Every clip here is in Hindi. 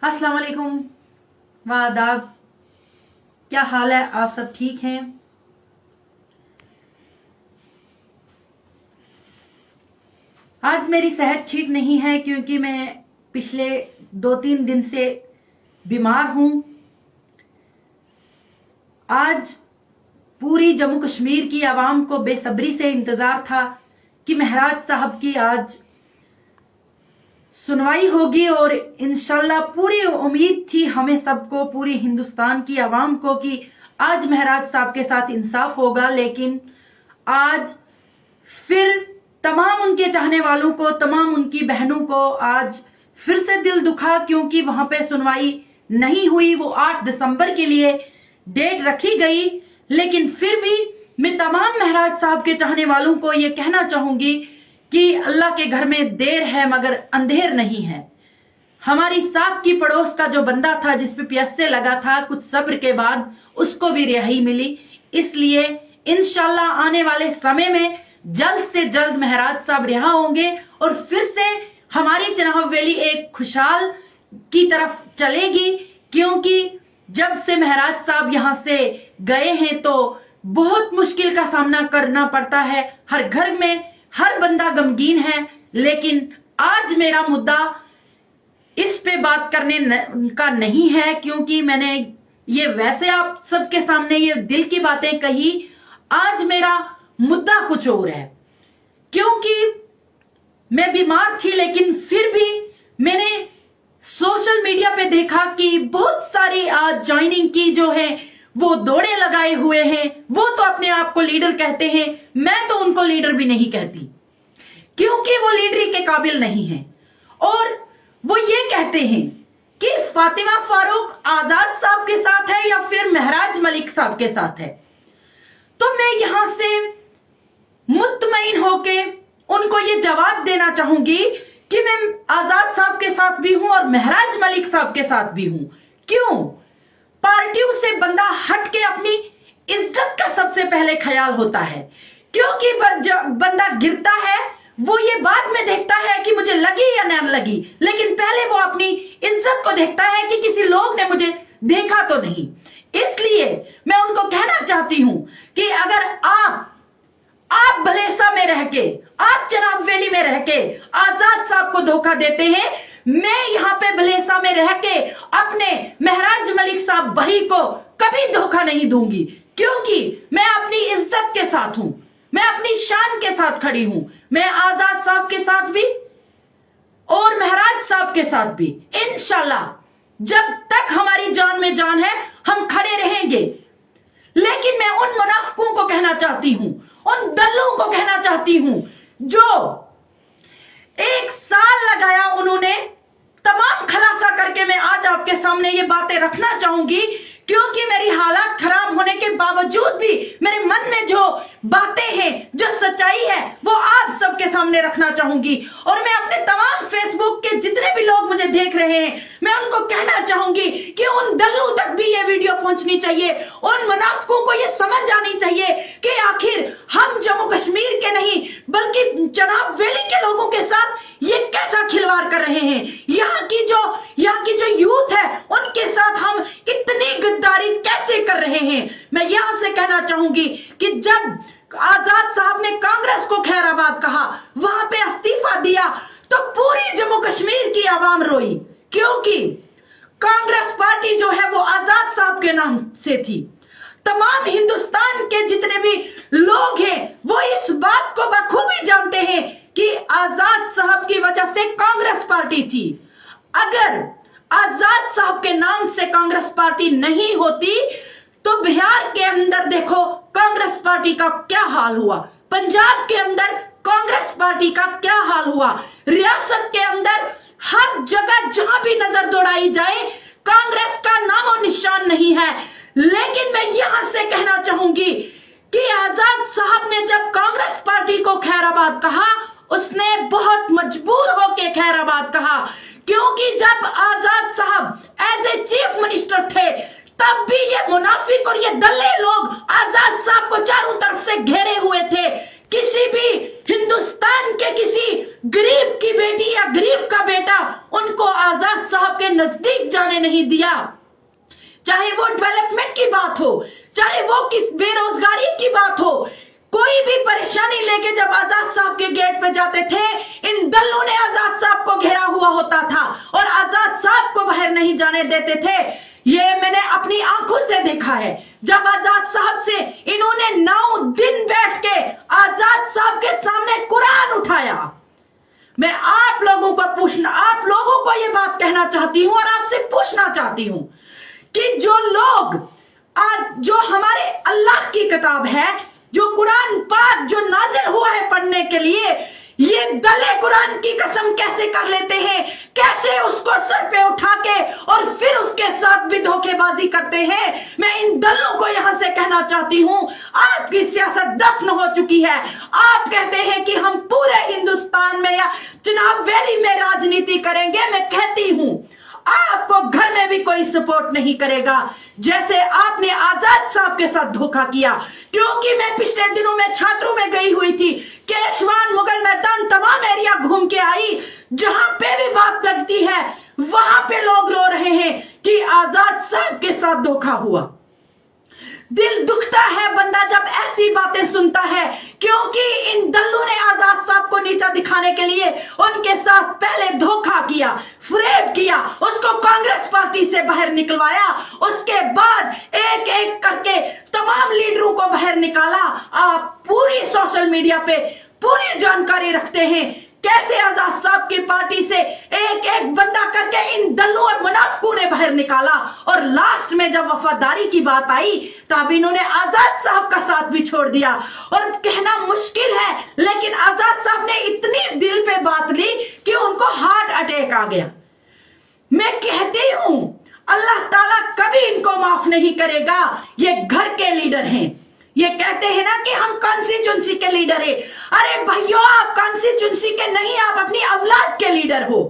अस्सलाम वालेकुम, वादाब। क्या हाल है? आप सब ठीक हैं? आज मेरी सेहत ठीक नहीं है क्योंकि मैं पिछले 2-3 दिन से बीमार हूं। आज पूरी जम्मू कश्मीर की आवाम को बेसब्री से इंतजार था कि महराज साहब की आज सुनवाई होगी और इंशाल्लाह पूरी उम्मीद थी हमें सबको, पूरी हिंदुस्तान की आवाम को, कि आज महराज साहब के साथ इंसाफ होगा। लेकिन आज फिर तमाम उनके चाहने वालों को, तमाम उनकी बहनों को आज फिर से दिल दुखा क्योंकि वहां पे सुनवाई नहीं हुई। वो 8 दिसंबर के लिए डेट रखी गई, लेकिन फिर भी मैं तमाम महराज साहब के चाहने वालों को ये कहना चाहूंगी कि अल्लाह के घर में देर है मगर अंधेर नहीं है। हमारी साथ की पड़ोस का जो बंदा था जिस पे प्यासे लगा था, कुछ सब्र के बाद उसको भी रिहाई मिली। इसलिए इंशाल्लाह आने वाले समय में जल्द से जल्द महराज साहब रिहा होंगे और फिर से हमारी चिनाब वैली एक खुशहाल की तरफ चलेगी। क्योंकि जब से महराज साहब यहां से गए हैं तो बहुत मुश्किल का सामना करना पड़ता है। हर घर में हर बंदा गमगीन है। लेकिन आज मेरा मुद्दा इस पे बात करने का नहीं है क्योंकि मैंने ये वैसे आप सबके सामने ये दिल की बातें कही। आज मेरा मुद्दा कुछ और है क्योंकि मैं बीमार थी, लेकिन फिर भी मैंने सोशल मीडिया पे देखा कि बहुत सारी आज ज्वाइनिंग की जो है वो दौड़े लगाए हुए हैं। वो तो अपने आप को लीडर कहते हैं, मैं तो उनको लीडर भी नहीं कहती क्योंकि वो लीडरी के काबिल नहीं है। और वो ये कहते हैं कि फातिमा फारूक आजाद साहब के साथ है या फिर महराज मलिक साहब के साथ है। तो मैं यहां से मुतमईन होके उनको ये जवाब देना चाहूंगी कि मैं आजाद साहब के साथ भी हूं और महराज मलिक साहब के साथ भी हूं। क्यों? पार्टियों से बंदा हट के अपनी इज्जत का सबसे पहले ख्याल होता है। क्योंकि बंदा गिरता है वो ये बाद में देखता है कि मुझे लगी या न लगी, लेकिन पहले वो अपनी इज्जत को देखता है कि किसी लोग ने मुझे देखा तो नहीं। इसलिए मैं उनको कहना चाहती हूं कि अगर आप भलेसा में रह के, आप चिनाब वैली में रह के आजाद साहब को धोखा देते हैं, मैं यहां पे भलेसा में रह के अपने महराज मलिक साहब भाई को कभी धोखा नहीं दूंगी। क्योंकि मैं अपनी इज्जत के साथ हूं, मैं अपनी शान के साथ खड़ी हूं। मैं आजाद साहब के साथ भी और महराज साहब के साथ भी इंशाल्लाह जब तक हमारी जान में जान है हम खड़े रहेंगे। लेकिन मैं उन मुनाफिकों को कहना चाहती हूं, उन दलों को कहना चाहती हूं जो 1 साल लगाया उन्होंने तमाम खुलासा करके, मैं आज आपके सामने ये बातें रखना चाहूंगी क्योंकि मेरी हालात खराब होने के बावजूद भी मेरे मन में जो बातें हैं, जो सच्चाई है, वो आप सबके सामने रखना चाहूंगी। और मैं अपने तमाम फेसबुक के जितने भी लोग मुझे देख रहे हैं, मैं उनको कहना चाहूंगी कि उन दलों तक भी ये वीडियो पहुंचनी चाहिए, उन मुनाफिकों को ये समझ आनी चाहिए कि आखिर हम जम्मू कश्मीर के नहीं बल्कि चिनाब वैली के लोगों के साथ ये कैसा खिलवाड़ कर रहे हैं। यहाँ की जो यूथ है उनके साथ हम इतनी गद्दारी कैसे कर रहे हैं। मैं यहां से कहना चाहूंगी कि जब आजाद साहब ने कांग्रेस को खैराबाद कहा, वहां पे इस्तीफा दिया, तो पूरी जम्मू कश्मीर की आवाम रोई क्योंकि कांग्रेस पार्टी जो है वो आजाद साहब के नाम से थी। तमाम हिंदुस्तान के जितने भी लोग हैं वो इस बात को बखूबी जानते हैं कि आजाद साहब की वजह से कांग्रेस पार्टी थी। अगर आजाद साहब के नाम से कांग्रेस पार्टी नहीं होती तो बिहार के अंदर देखो कांग्रेस पार्टी का क्या हाल हुआ, पंजाब के अंदर कांग्रेस पार्टी का क्या हाल हुआ, रियासत के अंदर हर जगह जहां भी नजर दौड़ाई जाए कांग्रेस का नामो निशान नहीं है। लेकिन मैं यहां से कहना चाहूंगी कि आजाद साहब ने जब कांग्रेस पार्टी को खैराबाद कहा, उसने बहुत मजबूर होकर खैराबाद कहा क्योंकि जब आजाद साहब एज ए चीफ मिनिस्टर थे तब भी ये मुनाफिक और ये दल्ले लोग आजाद साहब को चारों तरफ से घेरे हुए थे। किसी भी हिंदुस्तान के किसी गरीब की बेटी या गरीब का बेटा उनको आजाद साहब के नजदीक जाने नहीं दिया। चाहे वो डेवलपमेंट की बात हो, चाहे वो किस बेरोजगारी की बात हो, कोई भी परेशानी लेके जब आजाद साहब के गेट पे जाते थे, इन दलों ने आजाद साहब को घेरा हुआ होता था और आजाद साहब को बाहर नहीं जाने देते थे। ये मैंने अपनी आंखों से देखा है। जब आजाद साहब से इन्होंने 9 दिन बैठ के आजाद साहब के सामने कुरान उठाया। मैं आप लोगों को ये बात कहना चाहती हूं और आपसे पूछना चाहती हूं कि जो लोग आज जो हमारे अल्लाह की किताब है, जो कुरान पाक जो नाजिल हुआ है पढ़ने के लिए, ये दले कुरान की कसम कैसे कर लेते हैं, कैसे उसको सर पे उठा के और फिर उसके साथ भी धोखेबाजी करते हैं। मैं इन दलों को यहां से कहना चाहती हूं, आपकी सियासत दफन हो चुकी है। आप कहते हैं कि हम पूरे हिंदुस्तान में या चुनाव वैली में राजनीति करेंगे। मैं कहती हूं आपको घर में भी कोई सपोर्ट नहीं करेगा, जैसे आपने आजाद साहब के साथ धोखा किया। क्योंकि मैं पिछले दिनों में छात्रों में गई हुई थी, केशवान, मुगल मैदान, तमाम एरिया घूम के आई। जहां पे भी बात लगती है वहां पे लोग रो रहे हैं कि आजाद साहब के साथ धोखा हुआ। दिल दुखता है बंदा जब ऐसी बातें सुनता है, क्योंकि इन दल्लों ने आजाद साहब को नीचा दिखाने के लिए उनके साथ पहले धोखा किया, फ्रेब किया, उसको कांग्रेस पार्टी से बाहर निकलवाया, उसके बाद एक एक करके तमाम लीडरों को बाहर निकाला। आप पूरी सोशल मीडिया पे पूरी जानकारी रखते हैं कैसे आजाद साहब की पार्टी से एक एक बंदा करके इन दलों और मुनाफिकों ने बाहर निकाला। और लास्ट में जब वफादारी की बात आई तब इन्होंने आजाद साहब का साथ भी छोड़ दिया। और कहना मुश्किल है, लेकिन आजाद साहब ने इतनी दिल पे बात ली कि उनको हार्ट अटैक आ गया। मैं कहती हूं अल्लाह ताला कभी इनको माफ नहीं करेगा। ये घर के लीडर हैं। ये कहते हैं ना कि हम कॉन्स्टिट्यूंसी के लीडर है। अरे भाइयों, आप कॉन्स्टिट्यूंसी के नहीं, आप अपनी औलाद के लीडर हो।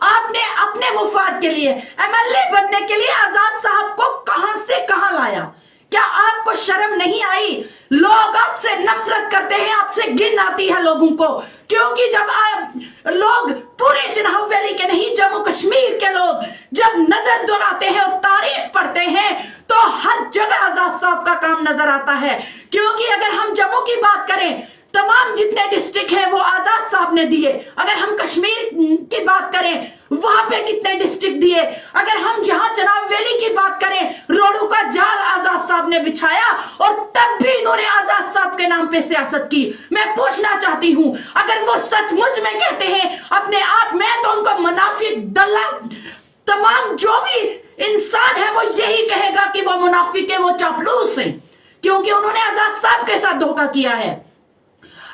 आपने अपने मुफाद के लिए एमएलए बनने के लिए आजाद साहब को कहां से कहां लाया। क्या आपको शर्म नहीं आई? लोग आपसे नफरत करते हैं, आपसे घिन आती है लोगों को, क्योंकि जब आप लोग पूरे चुनाव वैली के नहीं, जम्मू कश्मीर के लोग जब नजर दौड़ाते हैं और तारीफ पढ़ते हैं तो हर जगह आजाद साहब का काम नजर आता है। क्योंकि अगर हम जम्मू की बात करें, तमाम जितने डिस्ट्रिक्ट हैं वो आजाद साहब ने दिए। अगर हम कश्मीर की बात करें, वहां पे कितने डिस्ट्रिक्ट दिए। अगर हम यहाँ चुनाव वैली की बात करें, रोडों का जाल आजाद साहब ने बिछाया और तब भी इन्होंने आजाद साहब के नाम पे सियासत की। मैं पूछना चाहती हूँ, अगर वो सचमुच में कहते हैं अपने आप में, तो उनको मुनाफिक, दलाल, तमाम जो भी इंसान है वो यही कहेगा कि वो मुनाफिक है, वो चापलूस है, क्योंकि उन्होंने आजाद साहब के साथ धोखा किया है।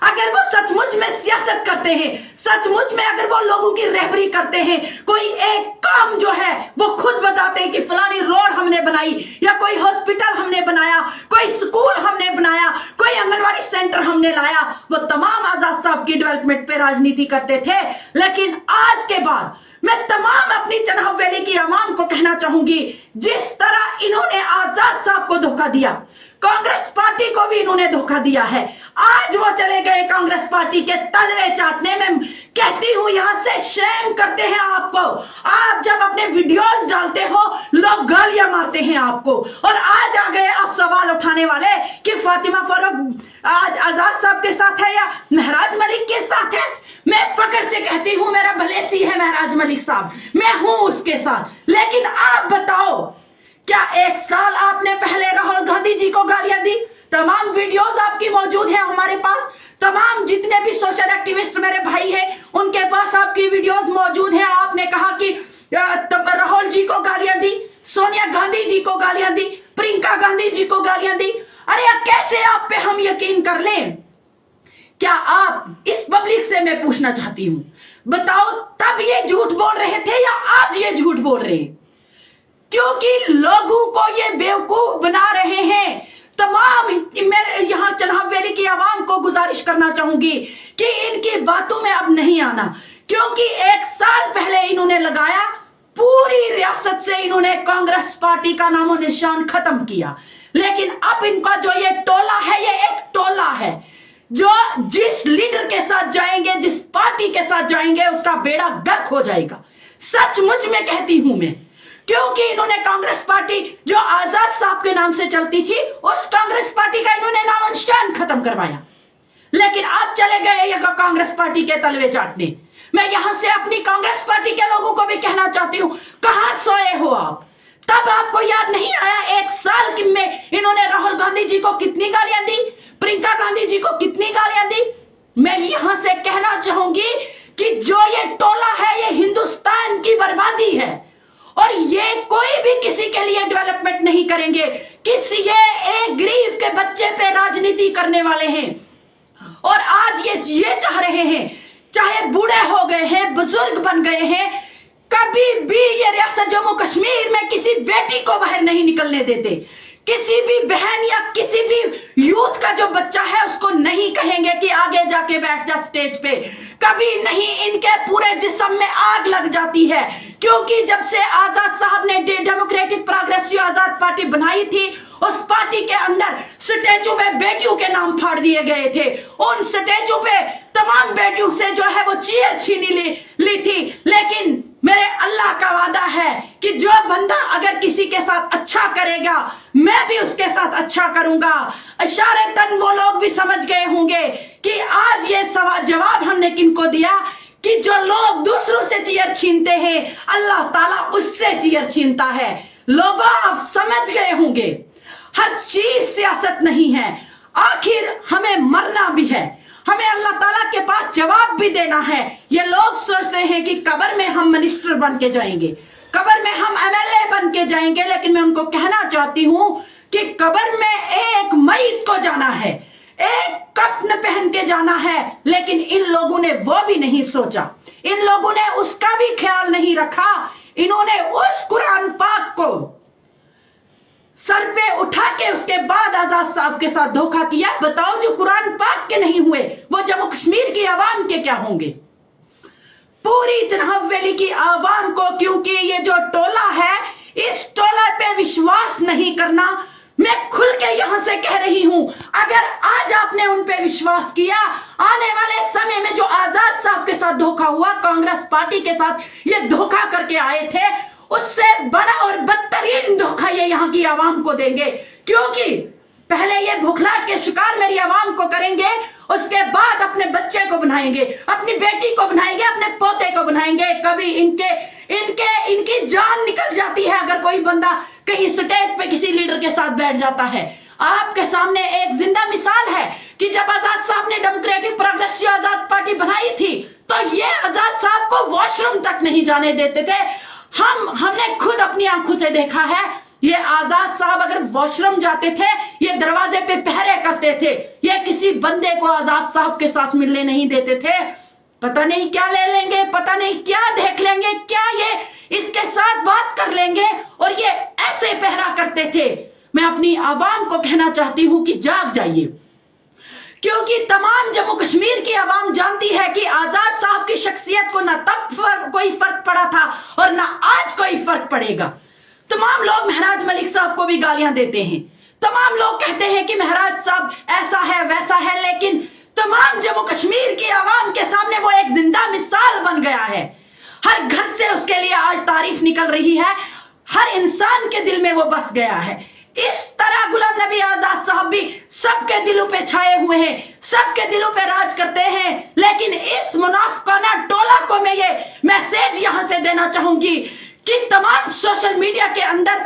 अगर वो सचमुच में सियासत करते हैं, सचमुच में अगर वो लोगों की रहबरी करते हैं, कोई एक काम जो है वो खुद बताते हैं कि फलानी रोड हमने बनाई, या कोई हॉस्पिटल हमने बनाया, कोई स्कूल हमने बनाया, कोई आंगनवाड़ी सेंटर हमने लाया, वो तमाम आजाद साहब की डेवलपमेंट पे राजनीति करते थे। लेकिन आज के बाद मैं तमाम अपनी चुनाव वैली की आवाम को कहना चाहूंगी, जिस तरह इन्होंने आजाद साहब को धोखा दिया, कांग्रेस पार्टी को भी इन्होंने धोखा दिया है। आज वो चले गए कांग्रेस पार्टी के तलवे चाटने में। कहती हूं यहां से शेम करते हैं आपको। आप जब अपने वीडियोस डालते हो, लोग गालियां मारते हैं आपको, और आज आ गए आप सवाल उठाने वाले कि फातिमा फारूक आज आजाद साहब के साथ है या महराज मलिक के साथ है। मैं फख्र से कहती हूं मेरा भलेसी है महराज मलिक साहब, मैं हूं उसके साथ। लेकिन आप बताओ, क्या 1 साल आपने पहले राहुल गांधी जी को गालियां दी? तमाम वीडियोस आपकी मौजूद है हमारे पास। तमाम जितने भी सोशल एक्टिविस्ट मेरे भाई हैं उनके पास आपकी वीडियोस मौजूद है। आपने कहा कि राहुल जी को गालियां दी, सोनिया गांधी जी को गालियां दी, प्रियंका गांधी जी को गालियां दी। अरे कैसे आप पे हम यकीन कर लें? क्या आप इस पब्लिक से मैं पूछना चाहती हूं, बताओ तब ये झूठ बोल रहे थे या आज ये झूठ बोल रहे हैं? क्योंकि लोगों को ये बेवकूफ बना रहे हैं। तमाम मैं यहाँ चुनाव वैली की आवाम को गुजारिश करना चाहूंगी कि इनकी बातों में अब नहीं आना, क्योंकि 1 साल पहले इन्होंने लगाया, पूरी रियासत से इन्होंने कांग्रेस पार्टी का नामो निशान खत्म किया। लेकिन अब इनका जो ये टोला है, ये एक टोला है। जो जिस लीडर के साथ जाएंगे, जिस पार्टी के साथ जाएंगे, उसका बेड़ा गर्क हो जाएगा। सचमुच में कहती हूं मैं, क्योंकि इन्होंने कांग्रेस पार्टी जो आजाद साहब के नाम से चलती थी, उस कांग्रेस पार्टी का इन्होंने नामो निशान खत्म करवाया। लेकिन आज चले गए ये कांग्रेस पार्टी के तलवे चाटने। मैं यहां से अपनी कांग्रेस पार्टी के लोगों को भी कहना चाहती हूं, कहां सोए हो आप? तब आपको याद नहीं आया 1 साल में इन्होंने राहुल गांधी जी को कितनी गालियां दी, प्रियंका गांधी जी को कितनी गालियां दी? मैं यहां से कहना चाहूंगी कि जो ये टोला है, ये हिंदुस्तान की बर्बादी है और ये कोई भी किसी के लिए डेवलपमेंट नहीं करेंगे। किसी ये एक गरीब के बच्चे पे राजनीति करने वाले हैं और आज ये चाह रहे हैं, चाहे बूढ़े हो गए हैं, बुजुर्ग बन गए हैं, कभी भी ये रियासत जम्मू कश्मीर में किसी बेटी को बाहर नहीं निकलने देते। किसी भी बहन या किसी भी यूथ का जो बच्चा है उसको नहीं कहेंगे कि आगे जाके बैठ जा स्टेज पे, कभी नहीं। इनके पूरे जिस्म में आग लग जाती है, क्योंकि जब से आजाद साहब ने डेमोक्रेटिक प्रोग्रेसिव आजाद पार्टी बनाई थी, उस पार्टी के अंदर स्टैचू में बेटियों के नाम फाड़ दिए गए थे। उन स्टैचू पे तमाम बेटियों से जो है वो चीयर छीनी ली थी। लेकिन मेरे अल्लाह का वादा है कि जो बंदा अगर किसी के साथ अच्छा करेगा, मैं भी उसके साथ अच्छा करूंगा। इशारतन वो लोग भी समझ गए होंगे कि आज ये जवाब हमने किनको दिया कि जो लोग दूसरों से चीयर छीनते हैं, अल्लाह ताला उससे चीयर छीनता है। लोगों, आप समझ गए होंगे, हर चीज सियासत नहीं है। आखिर हमें मरना भी है, हमें अल्लाह ताला के पास जवाब भी देना है। ये लोग सोचते हैं कि कब्र में हम मिनिस्टर बन के जाएंगे, कब्र में हम एमएलए बन के जाएंगे, लेकिन मैं उनको कहना चाहती हूं कि कब्र में एक मैयत को जाना है, एक कफन पहन के जाना है। लेकिन इन लोगों ने वो भी नहीं सोचा, इन लोगों ने उसका भी ख्याल नहीं रखा। इन्होंने उस कुरान पाक को सर पे उठा के उसके बाद आजाद साहब के साथ धोखा किया। बताओ, जो कुरान पाक के नहीं हुए वो जम्मू कश्मीर की आवाम के क्या होंगे? पूरी जनाब वैली की आवाम को, क्योंकि ये जो टोला है, इस टोला पे विश्वास नहीं करना। मैं खुल के यहां से कह रही हूं, अगर आज आपने उन पे विश्वास किया, आने वाले समय में जो आजाद साहब के साथ धोखा हुआ, कांग्रेस पार्टी के साथ ये धोखा करके आए थे, उससे बड़ा और बदतरीन धोखा ये यहाँ की आवाम को देंगे। क्योंकि पहले ये भुखलाहट के शिकार मेरी आवाम को करेंगे, उसके बाद अपने बच्चे को बनाएंगे, अपनी बेटी को बनाएंगे, अपने पोते को बनाएंगे। कभी इनकी जान निकल जाती है अगर कोई बंदा कहीं स्टेज पे किसी लीडर के साथ बैठ जाता है। आपके सामने एक जिंदा मिसाल है कि जब आजाद साहब ने डेमोक्रेटिक प्रोग्रेसिव आजाद पार्टी बनाई थी, तो ये आजाद साहब को वॉशरूम तक नहीं जाने देते थे। हमने खुद अपनी आंखों से देखा है, ये आजाद साहब अगर वॉशरूम जाते थे, ये दरवाजे पे पहरे करते थे, ये किसी बंदे को आजाद साहब के साथ मिलने नहीं देते थे। पता नहीं क्या ले लेंगे, पता नहीं क्या देख लेंगे, क्या ये इसके साथ बात कर लेंगे, और ये ऐसे पहरा करते थे। मैं अपनी आवाम को कहना चाहती हूं कि जाग जाइए, क्योंकि तमाम जम्मू कश्मीर की आवाम जानती है कि आजाद साहब की शख्सियत को ना तब कोई फर्क पड़ा था और ना आज कोई फर्क पड़ेगा। तमाम लोग महराज मलिक साहब को भी गालियां देते हैं, तमाम लोग कहते हैं कि महराज साहब ऐसा है वैसा है, लेकिन तमाम जम्मू कश्मीर की आवाम के सामने वो एक जिंदा मिसाल बन गया है। हर घर से उसके लिए आज तारीफ निकल रही है, हर इंसान के दिल में वो बस गया है। इस तरह गुलाम नबी आजाद साहब भी सबके दिलों पे छाए हुए हैं, सबके दिलों पे राज करते हैं। लेकिन इस मुनाफिकाना टोला को मैं ये मैसेज यहां से देना चाहूंगी कि तमाम सोशल मीडिया के अंदर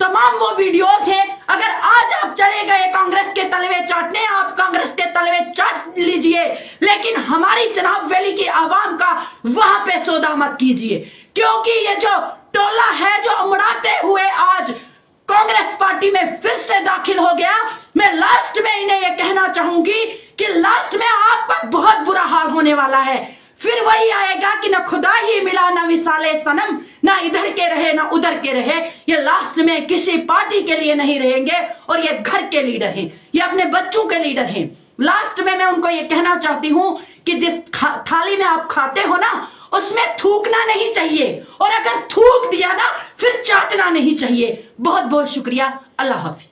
तमाम वो वीडियोस हैं, अगर आज आप चले गए कांग्रेस के तलवे चाटने, आप कांग्रेस के तलवे चाट लीजिए, लेकिन हमारी जनाब वैली की आवाम का वहां पे सौदा मत कीजिए। क्योंकि ये जो टोला है जो उमड़ाते हुए आज कांग्रेस पार्टी में फिर से दाखिल हो गया, मैं लास्ट में इन्हें यह कहना चाहूंगी कि लास्ट में आपका बहुत बुरा हाल होने वाला है। फिर वही आएगा कि ना खुदा ही मिला ना विसाले सनम, ना इधर के रहे ना उधर के रहे। ये लास्ट में किसी पार्टी के लिए नहीं रहेंगे और ये घर के लीडर हैं, ये अपने बच्चों के लीडर हैं। लास्ट में मैं उनको ये कहना चाहती हूं कि जिस थाली में आप खाते हो ना, उसमें थूकना नहीं चाहिए, और अगर थूक दिया ना फिर चाटना नहीं चाहिए। बहुत बहुत शुक्रिया। अल्लाह हाफिज।